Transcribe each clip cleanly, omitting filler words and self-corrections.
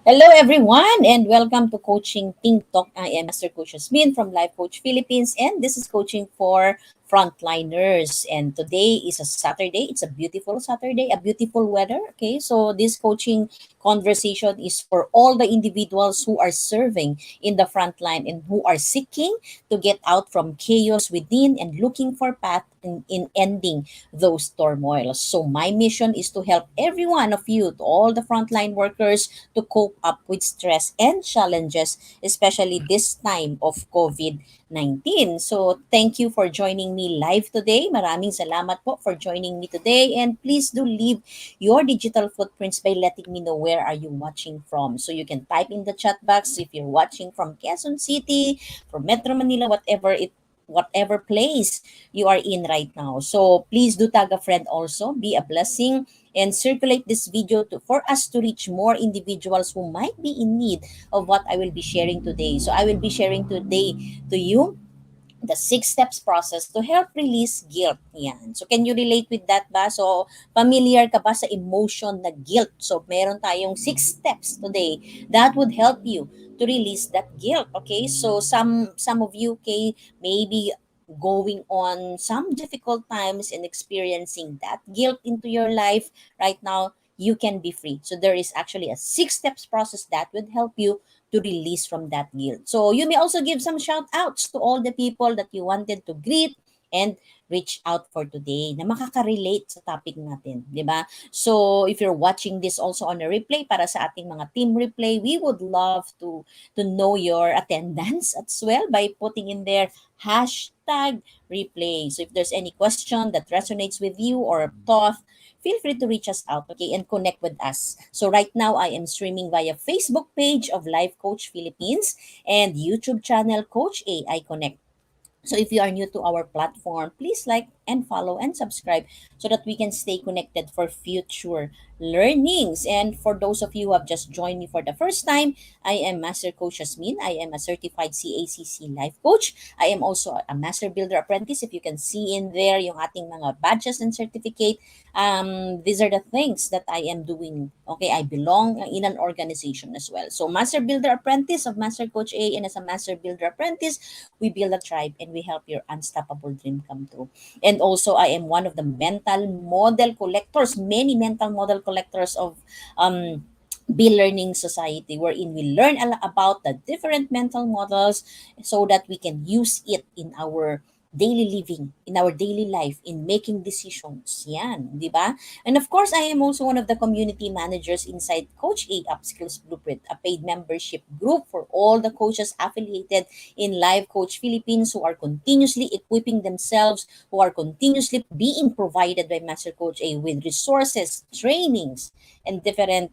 Hello, everyone, and welcome to Coaching Think Talk. I am Master Coach Hasmin from Life Coach Philippines, and this is coaching for Frontliners. And today is a Saturday. It's a beautiful Saturday, a beautiful weather. Okay, so this coaching conversation is for all the individuals who are serving in the front line and who are seeking to get out from chaos within and looking for path in ending those turmoils. So my mission is to help every one of you, to all the frontline workers, to cope up with stress and challenges, especially this time of COVID-19. So thank you for joining me live today. Maraming salamat po for joining me today. And please do leave your digital footprints by letting me know where are you watching from. So you can type in the chat box if you're watching from Quezon City, from Metro Manila, whatever place you are in right now. So please do tag a friend also, be a blessing, and circulate this video for us to reach more individuals who might be in need of what I will be sharing today. So I will be sharing today to you the 6 steps process to help release guilt. Yan. So can you relate with that ba? So familiar ka ba sa emotion na guilt? So meron tayong 6 steps today that would help you to release that guilt. Okay? So some of you maybe going on some difficult times and experiencing that guilt into your life right now, you can be free. So there is actually a 6 steps process that would help you to release from that guilt. So you may also give some shout outs to all the people that you wanted to greet and reach out for today na makaka-relate sa topic natin, di ba? So if you're watching this also on a replay para sa ating mga team replay, we would love to know your attendance as well by putting in there hashtag replay. So if there's any question that resonates with you or thought, feel free to reach us out, okay, and connect with us. So right now, I am streaming via Facebook page of Life Coach Philippines and YouTube channel Coach AI Connect. So if you are new to our platform, please like and follow and subscribe so that we can stay connected for future learnings. And for those of you who have just joined me for the first time, I am Master Coach Hasmin. I am a certified CACC life coach. I am also a Master Builder Apprentice. If you can see in there yung ating mga badges and certificate, these are the things that I am doing. Okay, I belong in an organization as well. So Master Builder Apprentice of Master Coach A, and as a Master Builder Apprentice, we build a tribe and we help your unstoppable dream come true. And also, I am one of the mental model collectors, many mental model collectors of Be Learning Society, wherein we learn a lot about the different mental models so that we can use it in our daily living, in our daily life, in making decisions. Yan, di ba? And of course, I am also one of the community managers inside Coach A Upskills Blueprint, a paid membership group for all the coaches affiliated in Live Coach Philippines who are continuously equipping themselves, who are continuously being provided by Master Coach A with resources, trainings, and different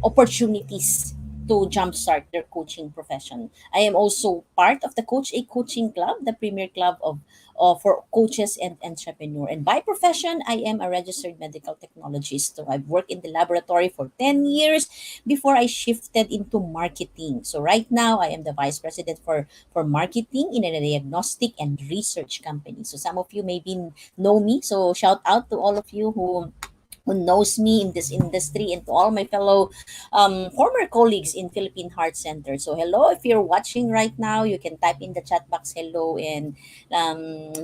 opportunities to jumpstart their coaching profession. I am also part of the Coach A Coaching Club, the premier club for coaches and entrepreneur. And by profession, I am a registered medical technologist. So I've worked in the laboratory for 10 years before I shifted into marketing. So right now, I am the vice president for marketing in a diagnostic and research company. So some of you maybe know me. So shout out to all of you who knows me in this industry, and to all my fellow former colleagues in Philippine Heart Center. So hello, if you're watching right now, you can type in the chat box hello, and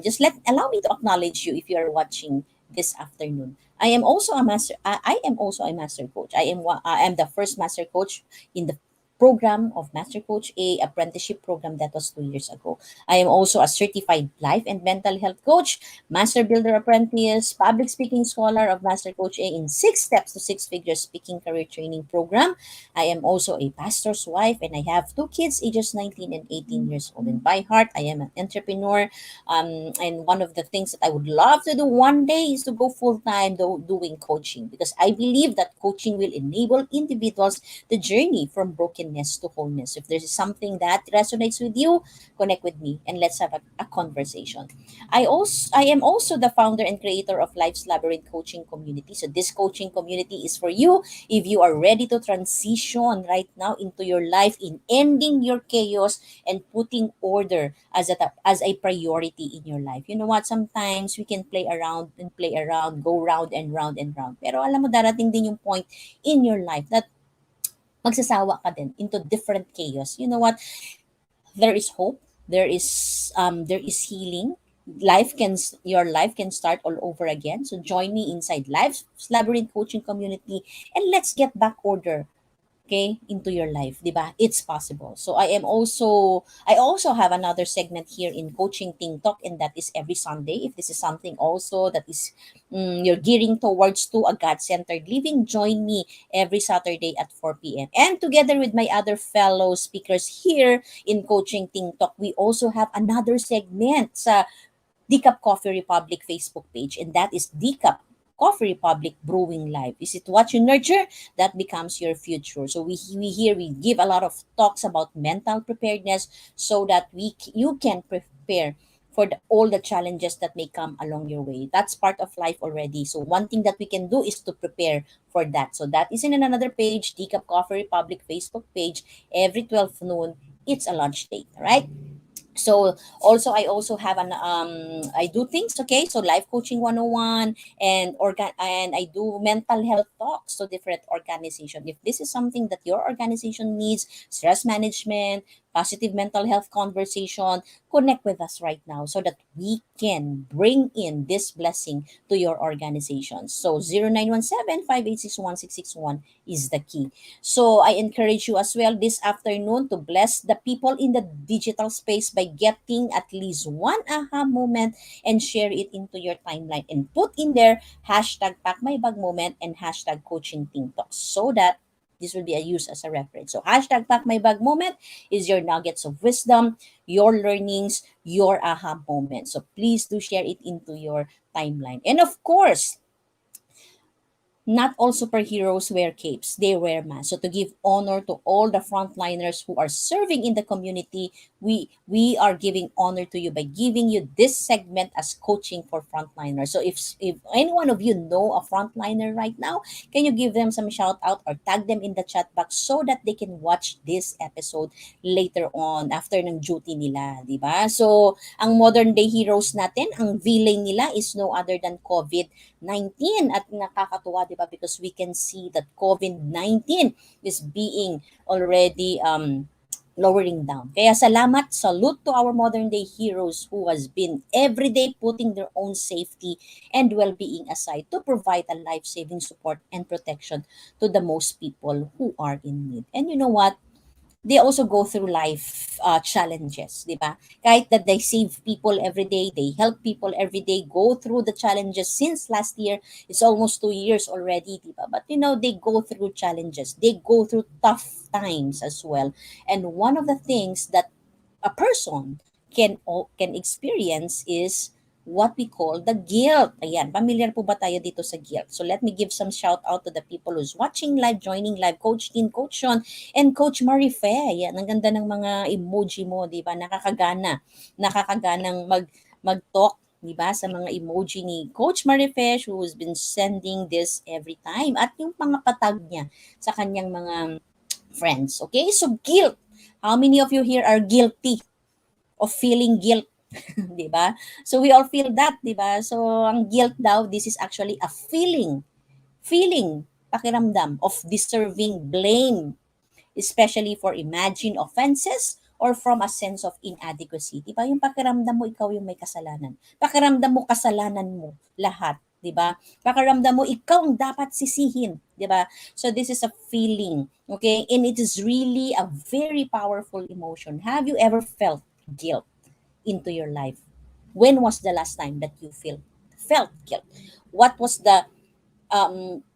just allow me to acknowledge you if you are watching this afternoon. I am also a master coach. I am the first master coach in the program of Master Coach A apprenticeship program that was 2 years ago. I am also a certified life and mental health coach, Master Builder Apprentice, public speaking scholar of Master Coach A in 6 steps to six figure speaking career training program. I am also a pastor's wife, and I have 2 kids, ages 19 and 18 years old. And by heart, I am an entrepreneur. And one of the things that I would love to do one day is to go full time doing coaching, because I believe that coaching will enable individuals the journey from brokenness to wholeness. If there's something that resonates with you, connect with me and let's have a conversation. I am also the founder and creator of Life's Labyrinth Coaching Community. So this coaching community is for you if you are ready to transition right now into your life, in ending your chaos and putting order as a priority in your life. You know what? Sometimes we can play around, go round and round and round. Pero alam mo, darating din yung point in your life that magsasawa ka din into different chaos. You know what? There is hope. There is healing. Your life can start all over again. So join me inside Life's Labyrinth Coaching Community, and let's get back order, okay, into your life, 'di ba? It's possible. So I also have another segment here in Coaching Ting Talk, and that is every Sunday. If this is something also that is you're gearing towards to a God-centered living, join me every Saturday at 4 p.m. And together with my other fellow speakers here in Coaching Ting Talk, we also have another segment sa Decaf Coffee Republic Facebook page, and that is Decaf Coffee Republic Brewing Live. Is it what you nurture that becomes your future? So we give a lot of talks about mental preparedness so that you can prepare for all the challenges that may come along your way. That's part of life already. So one thing that we can do is to prepare for that. So that is in another page, Decaf Coffee Republic Facebook page. Every 12 noon, it's a lunch date, right? So also I also have an I do things, okay, so life coaching 101, and I do mental health talks to different organization. If this is something that your organization needs, stress management, positive mental health conversation, connect with us right now so that we can bring in this blessing to your organization. So 0917-586-1661 is the key. So I encourage you as well this afternoon to bless the people in the digital space by getting at least one aha moment and share it into your timeline and put in there hashtag pack my bag moment and hashtag coaching team talks so that this will be used as a reference. So hashtag pack my bag moment is your nuggets of wisdom, your learnings, your aha moment. So please do share it into your timeline. And of course, not all superheroes wear capes, they wear masks. So to give honor to all the frontliners who are serving in the community, we are giving honor to you by giving you this segment as coaching for frontliners. So if any one of you know a frontliner right now, can you give them some shout out or tag them in the chat box so that they can watch this episode later on after ng duty nila, di ba? So ang modern day heroes natin, ang villain nila is no other than COVID-19. At nakakatuwa, di ba? Because we can see that COVID-19 is being already lowering down. Kaya salamat, salute to our modern day heroes who has been everyday putting their own safety and well-being aside to provide a life-saving support and protection to the most people who are in need. And you know what? They also go through life challenges, di ba? Kahit that they save people every day, they help people every day go through the challenges since last year. It's almost 2 years already, di ba? But they go through challenges. They go through tough times as well. And one of the things that a person can experience is what we call the guilt. Ayan, familiar po ba tayo dito sa guilt? So let me give some shout out to the people who's watching live, joining live, Coach Tin, Coach Sean, and Coach Marife. Ayan, ang ganda ng mga emoji mo, di ba? Nakakagana. Nakakaganang mag-talk, di ba, sa mga emoji ni Coach Marife who's been sending this every time. At yung mga patag niya sa kanyang mga friends. Okay, so guilt. How many of you here are guilty of feeling guilt? 'Di ba? So we all feel that, 'di ba? So ang guilt daw, this is actually a feeling, pakiramdam of deserving blame, especially for imagined offenses or from a sense of inadequacy. 'Di ba? Yung pakiramdam mo ikaw yung may kasalanan. Pakiramdam mo kasalanan mo lahat, 'di ba? Pakiramdam mo ikaw ang dapat sisihin, 'di ba? So this is a feeling, okay? And it is really a very powerful emotion. Have you ever felt guilt into your life? When was the last time that you felt guilt? What was the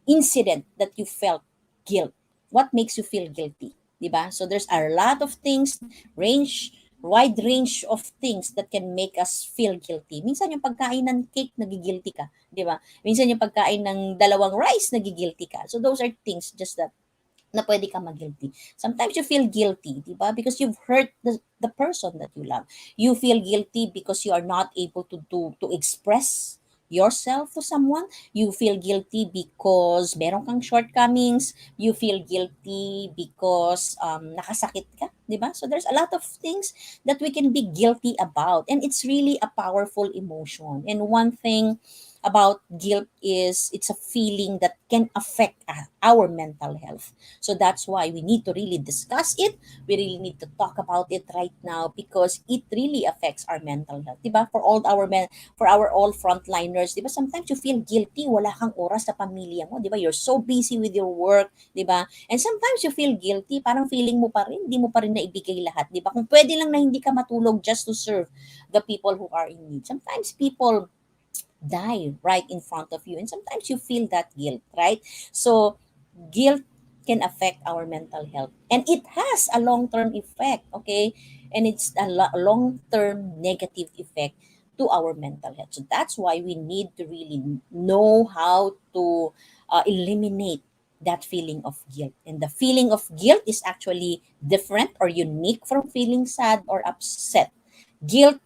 incident that you felt guilt? What makes you feel guilty? 'Di ba? So there's a lot of things, wide range of things that can make us feel guilty. Minsan yung pagkain ng cake, nagigilty ka, 'di ba? Minsan yung pagkain ng dalawang rice, nagigilty ka. So those are things just that na pwede ka mag-guilty. Sometimes you feel guilty, di ba? Because you've hurt the person that you love. You feel guilty because you are not able to express yourself to someone. You feel guilty because meron kang shortcomings. You feel guilty because nakasakit ka, di ba? So there's a lot of things that we can be guilty about. And it's really a powerful emotion. And one thing about guilt is it's a feeling that can affect our mental health. So that's why we need to really discuss it. We really need to talk about it right now because it really affects our mental health. Diba? For our all frontliners, diba? Sometimes you feel guilty, wala kang oras sa pamilya mo, diba? You're so busy with your work, diba? And sometimes you feel guilty, parang feeling mo pa rin, hindi mo pa rin naibigay lahat, diba? Kung pwede lang na hindi ka matulog just to serve the people who are in need. Sometimes people die right in front of you and sometimes you feel that guilt, right? So guilt can affect our mental health and it has a long-term effect, okay? And it's a long-term negative effect to our mental health. So that's why we need to really know how to eliminate that feeling of guilt. And the feeling of guilt is actually different or unique from feeling sad or upset. Guilt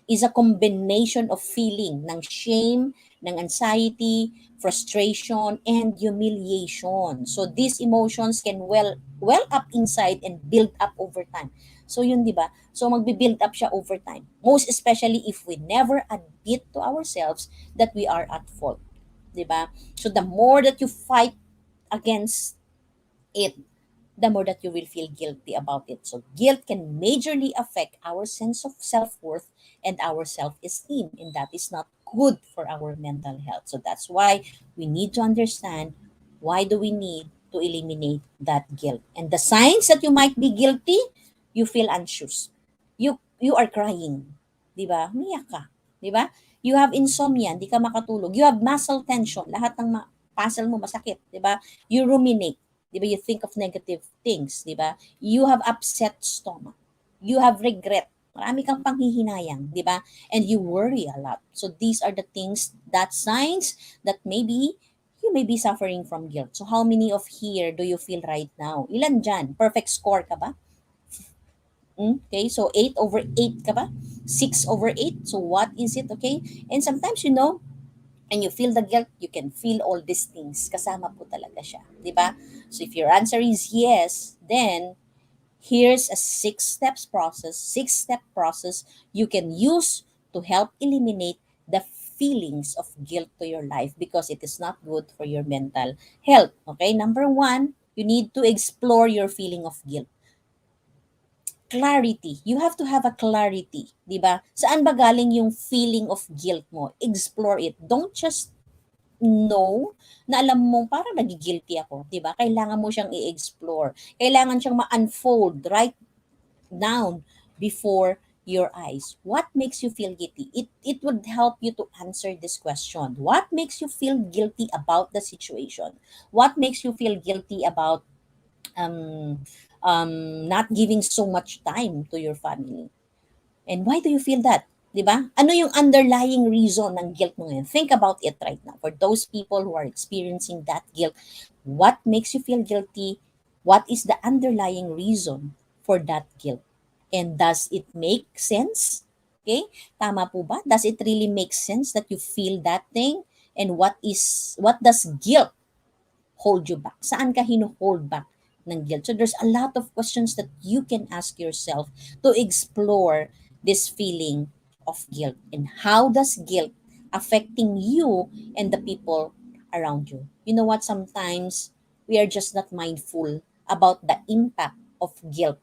is a combination of feeling ng shame, ng anxiety, frustration, and humiliation. So these emotions can well up inside and build up over time. So yun, di ba? So magbi-build up siya over time. Most especially if we never admit to ourselves that we are at fault. Di ba? So the more that you fight against it, the more that you will feel guilty about it. So guilt can majorly affect our sense of self-worth and our self-esteem, and that is not good for our mental health. So that's why we need to understand why do we need to eliminate that guilt. And the signs that you might be guilty, you feel anxious. You are crying, 'di ba? Umiyak ka, 'di ba? You have insomnia, hindi ka makatulog. You have muscle tension, lahat ng muscle mo masakit, 'di ba? You ruminate, 'di ba? You think of negative things, 'di ba? You have upset stomach. You have regret. Marami kang panghihinayang, 'di ba? And you worry a lot. So these are the things, that signs that maybe you may be suffering from guilt. So how many of here do you feel right now? Ilan dyan? Perfect score ka ba? Okay, so 8 over 8 ka ba? 6 over 8. So what is it, okay? And sometimes, and you feel the guilt, you can feel all these things. Kasama po talaga siya, di ba? So if your answer is yes, then here's a six-step process you can use to help eliminate the feelings of guilt to your life because it is not good for your mental health. Okay, number one, you need to explore your feeling of guilt. Clarity. You have to have a clarity, 'di ba? Saan ba galing yung feeling of guilt mo? Explore it. Don't just know na alam mo parang nagigilty ako, 'di ba? Kailangan mo siyang i-explore. Kailangan siyang ma-unfold right down before your eyes. What makes you feel guilty? It would help you to answer this question. What makes you feel guilty about the situation? What makes you feel guilty about um, not giving so much time to your family? And why do you feel that? 'Di ba? Ano yung underlying reason ng guilt mo ngayon? Think about it right now. For those people who are experiencing that guilt, what makes you feel guilty? What is the underlying reason for that guilt? And does it make sense? Okay? Tama po ba? Does it really make sense that you feel that thing? And what does guilt hold you back? Saan ka hino-hold back ng guilt? So there's a lot of questions that you can ask yourself to explore this feeling of guilt. And how does guilt affecting you and the people around you? You know what? Sometimes we are just not mindful about the impact of guilt,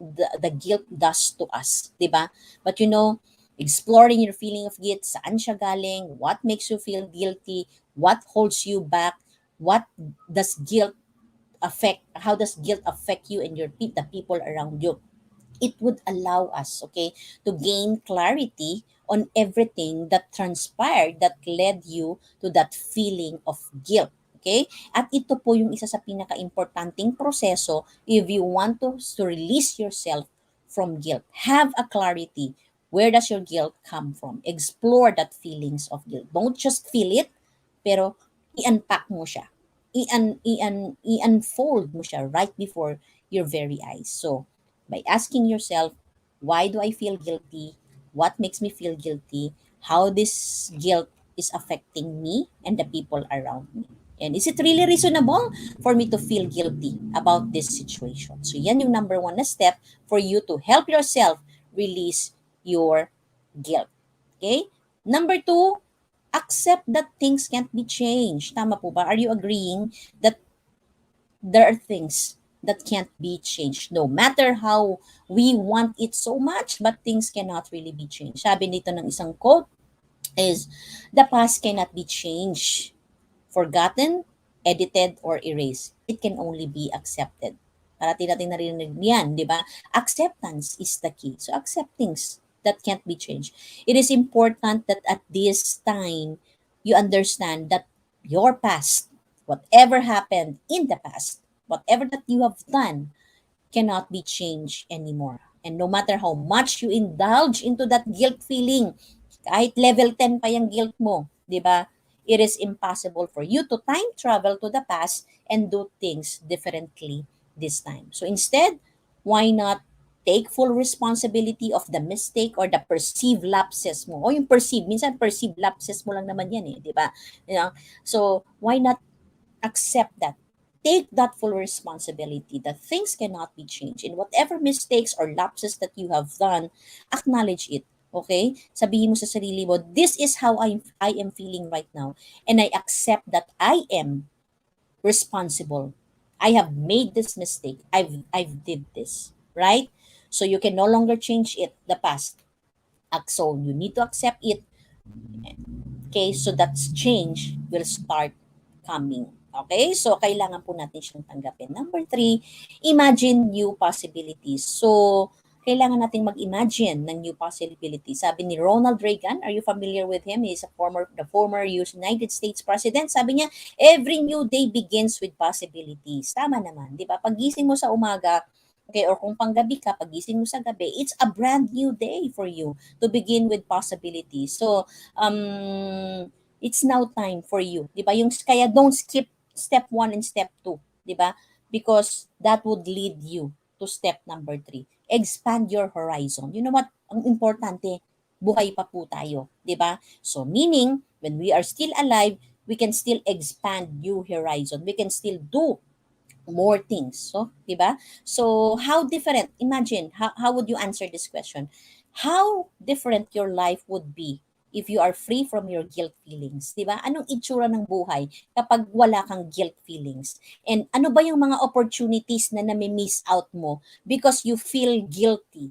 the guilt does to us, di ba? But exploring your feeling of guilt, saan siya galing, what makes you feel guilty, what holds you back, what does guilt how does guilt affect you and the people around you? It would allow us, okay, to gain clarity on everything that transpired that led you to that feeling of guilt. Okay? At ito po yung isa sa pinaka-importanting proseso if you want to release yourself from guilt. Have a clarity. Where does your guilt come from? Explore that feelings of guilt. Don't just feel it, pero i-unpack mo siya. I-unfold mo siya right before your very eyes. So, by asking yourself, why do I feel guilty? What makes me feel guilty? How this guilt is affecting me and the people around me? And is it really reasonable for me to feel guilty about this situation? So yan yung number one na step for you to help yourself release your guilt. Okay? Number two, Accept that things can't be changed. Tama po ba? Are you agreeing that there are things that can't be changed no matter how we want it so much, but things cannot really be changed. Sabi nito ng isang quote is, the past cannot be changed, forgotten, edited, or erased. It can only be accepted. Parati natin narinig yan, di ba? Acceptance is the key. So accept things that can't be changed. It is important that at this time, you understand that your past, whatever happened in the past, whatever that you have done, cannot be changed anymore. And no matter how much you indulge into that guilt feeling, kahit level 10 pa yung guilt mo, di ba? It is impossible for you to time travel to the past and do things differently this time. So instead, why not take full responsibility of the mistake or the perceived lapses mo? O yung perceived, minsan perceived lapses mo lang naman yan eh, di ba? You know? So why not accept that? Take that full responsibility that things cannot be changed. In whatever mistakes or lapses that you have done, acknowledge it. Okay? Sabihin mo sa sarili mo, this is how I am feeling right now. And I accept that I am responsible. I have made this mistake. I've did this. Right? So you can no longer change it, the past. So you need to accept it. Okay, so that's change will start coming. Okay, so kailangan po natin siyang tanggapin. Number 3, imagine new possibilities. So, kailangan natin mag-imagine ng new possibilities. Sabi ni Ronald Reagan, are you familiar with him? He's the former United States President. Sabi niya, every new day begins with possibilities. Tama naman, di ba? Pagising mo sa umaga, okay, or kung panggabi ka, pagising mo sa gabi, it's a brand new day for you to begin with possibilities. So, it's now time for you, 'di ba? Yung kaya don't skip step 1 and step 2, 'di ba? Because that would lead you to step number 3. Expand your horizon. You know what? Ang importante, buhay pa po tayo, 'di ba? So meaning, when we are still alive, we can still expand new horizon. We can still do more things. So, 'di ba? So, how different? Imagine, how would you answer this question? How different your life would be if you are free from your guilt feelings, 'di ba? Anong itsura ng buhay kapag wala kang guilt feelings? And ano ba yung mga opportunities na nami-miss out mo because you feel guilty?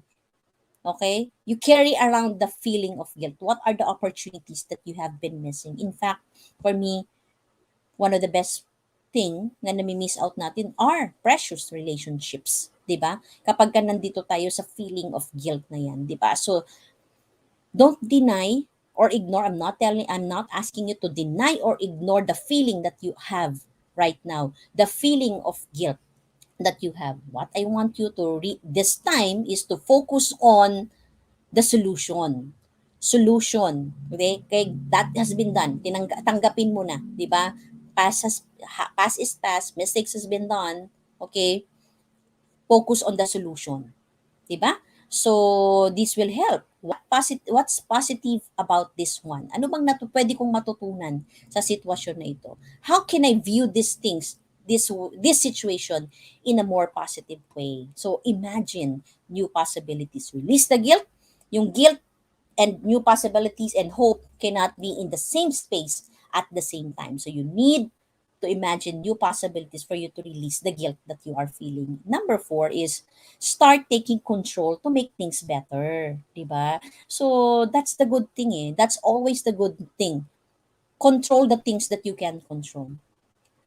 Okay? You carry around the feeling of guilt. What are the opportunities that you have been missing? In fact, for me, one of the best thing na nami-miss out natin are precious relationships, 'di ba? Kapag ka nandito tayo sa feeling of guilt na 'yan, 'di ba? So, don't deny or ignore. I'm not asking you to deny or ignore the feeling that you have right now. The feeling of guilt that you have. What I want you to read this time is to focus on the solution. Solution. Okay? Kaya that has been done. Tanggapin mo na, 'di ba? Past is past, mistakes has been done. Okay? Focus on the solution. 'Di ba? So, this will help. What's positive about this one? Ano bang pwede kong matutunan sa sitwasyon na ito? How can I view these things, this situation in a more positive way? So, imagine new possibilities. Release the guilt. Yung guilt and new possibilities and hope cannot be in the same space at the same time. So, you need to imagine new possibilities for you to release the guilt that you are feeling. Number 4 is start taking control to make things better, 'di ba? So that's the good thing eh. That's always the good thing. Control the things that you can control.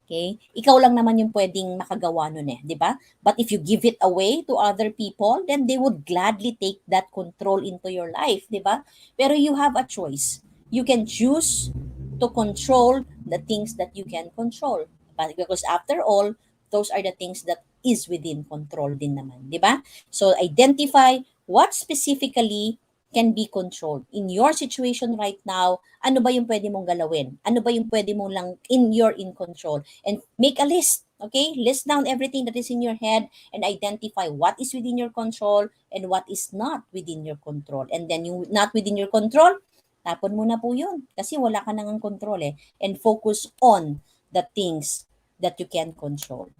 Okay? Ikaw lang naman yung pwedeng makagawa nun eh, 'di ba? But if you give it away to other people, then they would gladly take that control into your life, 'di ba? Pero you have a choice. You can choose to control the things that you can control. But because after all, those are the things that is within control din naman, 'di ba? So identify what specifically can be controlled. In your situation right now, ano ba yung pwede mong galawin? Ano ba yung pwede mong lang in control? And make a list, okay? List down everything that is in your head and identify what is within your control and what is not within your control. And then yung not within your control, tapon mo na po yun. Kasi wala ka nang control eh. And focus on the things that you can control.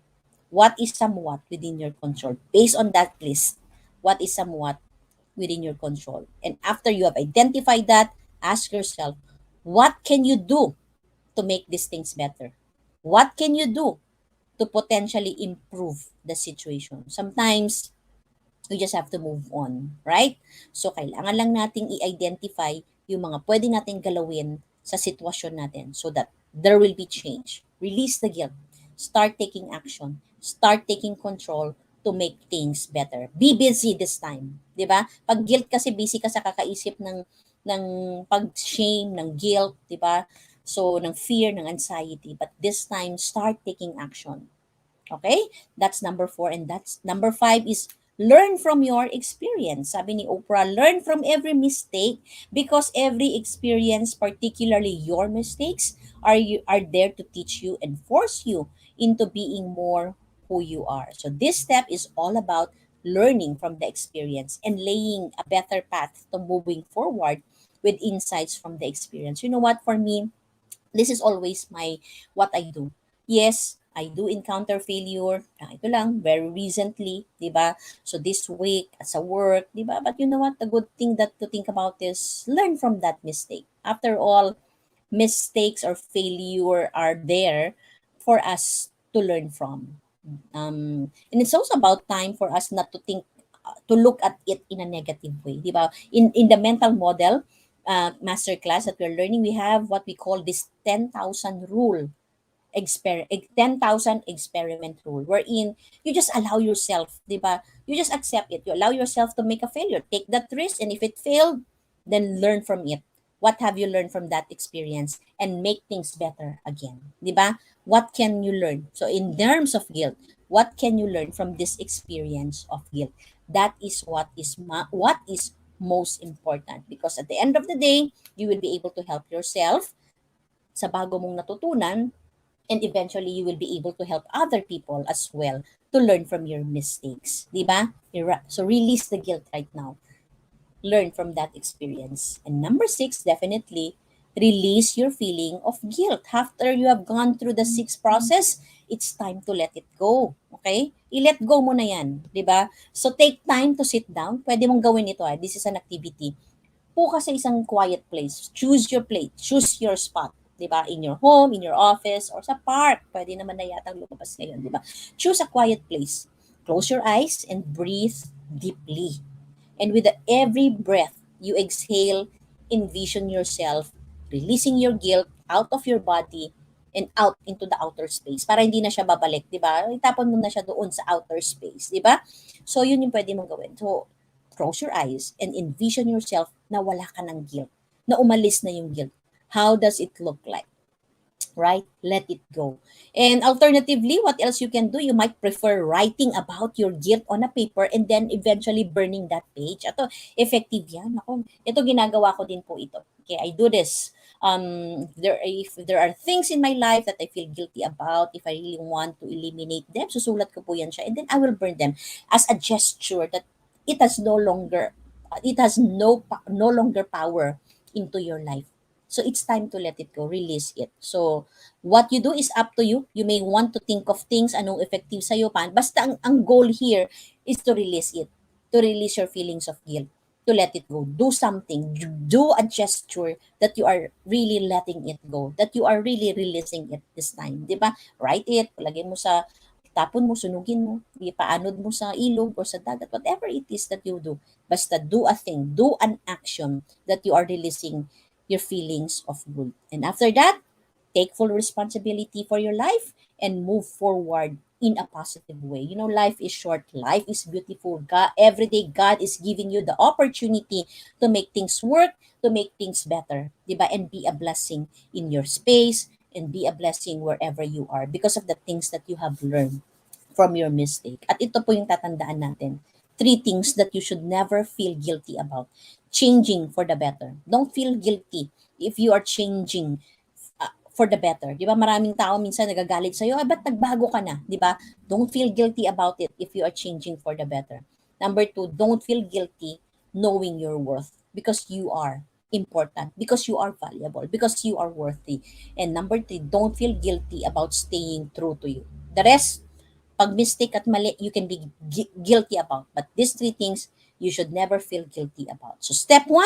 What is somewhat within your control? Based on that list, what is somewhat within your control? And after you have identified that, ask yourself, What can you do to make these things better? What can you do to potentially improve the situation? Sometimes we just have to move on, right? So, kailangan lang nating i-identify yung mga pwede nating galawin sa sitwasyon natin so that there will be change. Release the guilt. Start taking action. Start taking control to make things better. Be busy this time, 'di ba? Pag guilt kasi busy ka sa kakaisip ng pag-shame, ng guilt, 'di ba? So, ng fear, ng anxiety. But this time, start taking action. Okay? That's number 4. And that's number 5 is learn from your experience. Sabi ni Oprah, learn from every mistake because every experience, particularly your mistakes, are there to teach you and force you into being more who you are. So this step is all about learning from the experience and laying a better path to moving forward with insights from the experience. You know what, for me, this is always my what I do. Yes, I do encounter failure. Ito lang, very recently, di ba? So this week, sa work, di ba? But you know what? The good thing that to think about is learn from that mistake. After all, mistakes or failure are there for us to learn from. And it's also about time for us not to think, to look at it in a negative way, di ba? In the mental model master class that we're learning, we have what we call this 10,000 rule 10,000 experiment rule wherein you just allow yourself, di ba? You just accept it. You allow yourself to make a failure. Take that risk, and if it failed, then learn from it. What have you learned from that experience and make things better again, di ba? What can you learn? So in terms of guilt, what can you learn from this experience of guilt? That is what is most important, because at the end of the day, you will be able to help yourself sa bago mong natutunan, and eventually you will be able to help other people as well to learn from your mistakes, di ba? So release the guilt right now. Learn from that experience. And number 6, definitely release your feeling of guilt. After you have gone through the 6 process, it's time to let it go. Okay? I-let go mo na yan, di ba? So take time to sit down. Pwede mong gawin ito. This is an activity. Po ka sa isang quiet place. Choose your place. Choose your spot. 'Di ba? In your home, in your office, or sa park. Pwede naman na yatang lumabas ngayon, 'di ba? Choose a quiet place. Close your eyes and breathe deeply. And with every breath you exhale, envision yourself releasing your guilt out of your body and out into the outer space para hindi na siya babalik, 'di ba? Itapon mo na siya doon sa outer space, 'di ba? So yun yung pwede mong gawin. So close your eyes and envision yourself na wala ka ng guilt, na umalis na yung guilt. How does it look like? Right? Let it go. And alternatively, what else you can do? You might prefer writing about your guilt on a paper and then eventually burning that page. Ito, effective yan. Ako, ito ginagawa ko din po ito. Okay, I do this. If there are things in my life that I feel guilty about, if I really want to eliminate them, susulat ko po yan siya, and then I will burn them as a gesture that it has no longer, it has no longer power into your life. So it's time to let it go, release it. So what you do is up to you. You may want to think of things, anong effective sa'yo pa. Basta ang goal here is to release it. To release your feelings of guilt. To let it go. Do something. Do a gesture that you are really letting it go. That you are really releasing it this time. Di ba? Write it. Lagay mo sa tapon mo, sunugin mo, ipaanod mo sa ilog or sa dagat, whatever it is that you do. Basta do a thing, do an action that you are releasing your feelings of guilt. And after that, take full responsibility for your life and move forward in a positive way. You know, life is short, life is beautiful. God, every day God is giving you the opportunity to make things work, to make things better, diba? And be a blessing in your space and be a blessing wherever you are because of the things that you have learned from your mistake. At ito po yung tatandaan natin. 3 things that you should never feel guilty about. Changing for the better. Don't feel guilty if you are changing for the better. Di ba? Maraming tao minsan nagagalit sa'yo, ba't nagbago ka na? Di ba? Don't feel guilty about it if you are changing for the better. Number 2, don't feel guilty knowing your worth because you are important, because you are valuable, because you are worthy. And number 3, don't feel guilty about staying true to you. The rest, pag mistake at mali, you can be guilty about. But these 3 things, you should never feel guilty about. So step 1,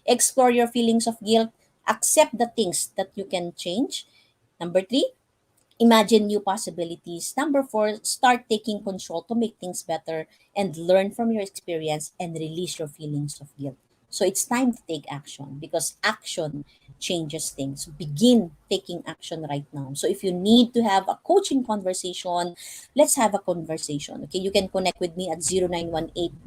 explore your feelings of guilt. Accept the things that you can change. Number three, imagine new possibilities. Number four, start taking control to make things better and learn from your experience and release your feelings of guilt. So it's time to take action because action changes things. So begin taking action right now. So if you need to have a coaching conversation, let's have a conversation. Okay, you can connect with me at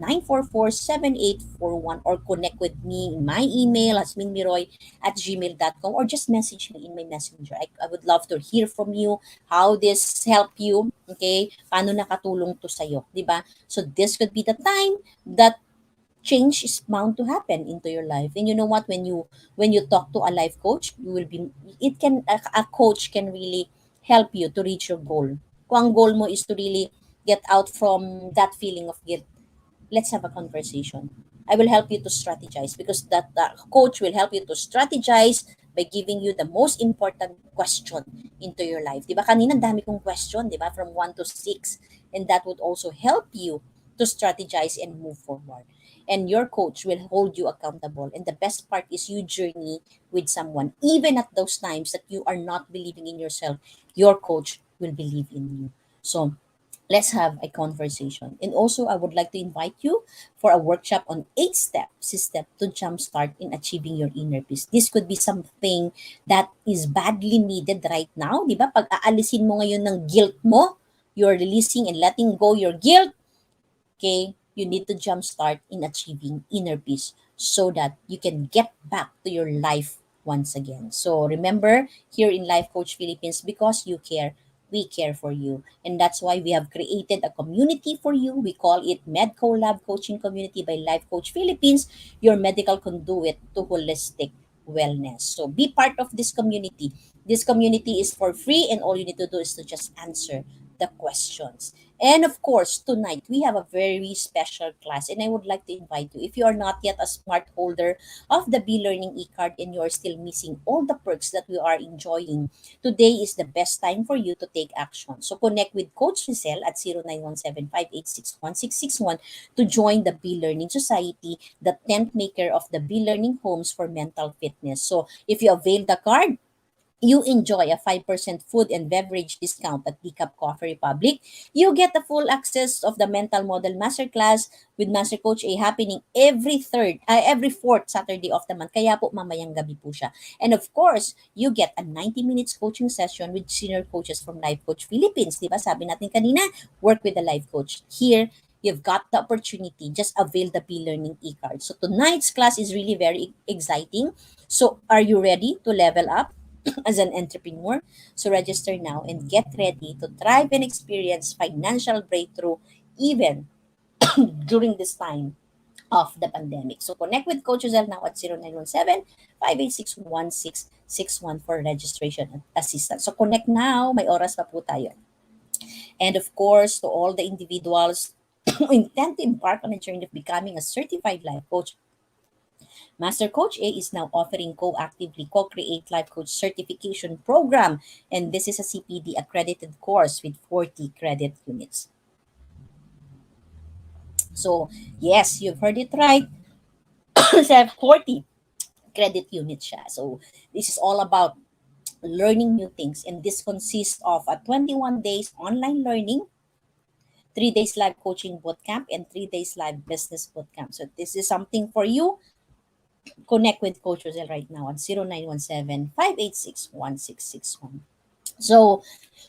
0918-944-7841 or connect with me in my email, hasminmiroy@gmail.com, or just message me in my messenger. I would love to hear from you how this help you, okay? Paano nakatulong to sa'yo, di ba? So this could be the time that change is bound to happen into your life. And you know what? When you talk to a life coach, you will be it can a coach can really help you to reach your goal. Kung ang goal mo is to really get out from that feeling of guilt, let's have a conversation. I will help you to strategize because that coach will help you to strategize by giving you the most important question into your life. Di ba? Kanina dami kong question, di ba? From 1 to 6. And that would also help you to strategize and move forward. And your coach will hold you accountable. And the best part is you journey with someone. Even at those times that you are not believing in yourself, your coach will believe in you. So let's have a conversation. And also, I would like to invite you for a workshop on 8-step system to jumpstart in achieving your inner peace. This could be something that is badly needed right now. Di ba? Pag aalisin mo ngayon ng guilt mo, you're releasing and letting go your guilt, okay, you need to jumpstart in achieving inner peace so that you can get back to your life once again. So remember, here in Life Coach Philippines, because you care, we care for you. And that's why we have created a community for you. We call it Medco Lab Coaching Community by Life Coach Philippines, your medical conduit to holistic wellness. So be part of this community. This community is for free and all you need to do is to just answer the questions. And of course, tonight we have a very special class, and I would like to invite you. If you are not yet a smart holder of the Be Learning e-card and you are still missing all the perks that we are enjoying, today is the best time for you to take action. So connect with Coach Giselle at 0917-586-1661 to join the Be Learning Society, the tent maker of the Be Learning Homes for Mental Fitness. So if you avail the card, you enjoy a 5% food and beverage discount at Decaf Coffee Republic. You get the full access of the Mental Model Masterclass with Master Coach A happening every fourth Saturday of the month. Kaya po mamayang gabi po siya. And of course, you get a 90 minutes coaching session with senior coaches from Life Coach Philippines. Di ba? Sabi natin kanina, work with the life coach. Here, you've got the opportunity. Just avail the P-Learning e-card. So tonight's class is really very exciting. So are you ready to level up as an entrepreneur? So register now and get ready to thrive and experience financial breakthrough even during this time of the pandemic. So connect with Coach Giselle now at 0917-586-1661 for registration and assistance. So connect now, may oras pa po tayo. And of course, to all the individuals who intend to embark on a journey of becoming a certified life coach, Master Coach A is now offering Co-Actively Co-Create Life Coach Certification Program, and this is a CPD accredited course with 40 credit units. So, yes, you've heard it right. So 40 credit units siya. So, this is all about learning new things, and this consists of a 21 days online learning, 3 days live coaching bootcamp, and 3 days live business bootcamp. So, this is something for you. Connect with Coach Rosel right now at 0917-586-1661. So,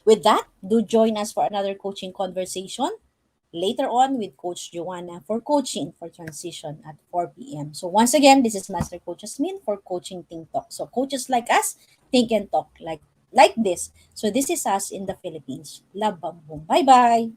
with that, do join us for another coaching conversation later on with Coach Joanna for coaching for transition at 4 p.m. So, once again, this is Master Coach Hasmin for Coaching Think Talk. So, coaches like us think and talk like this. So, this is us in the Philippines. Love, bam, boom. Bye-bye.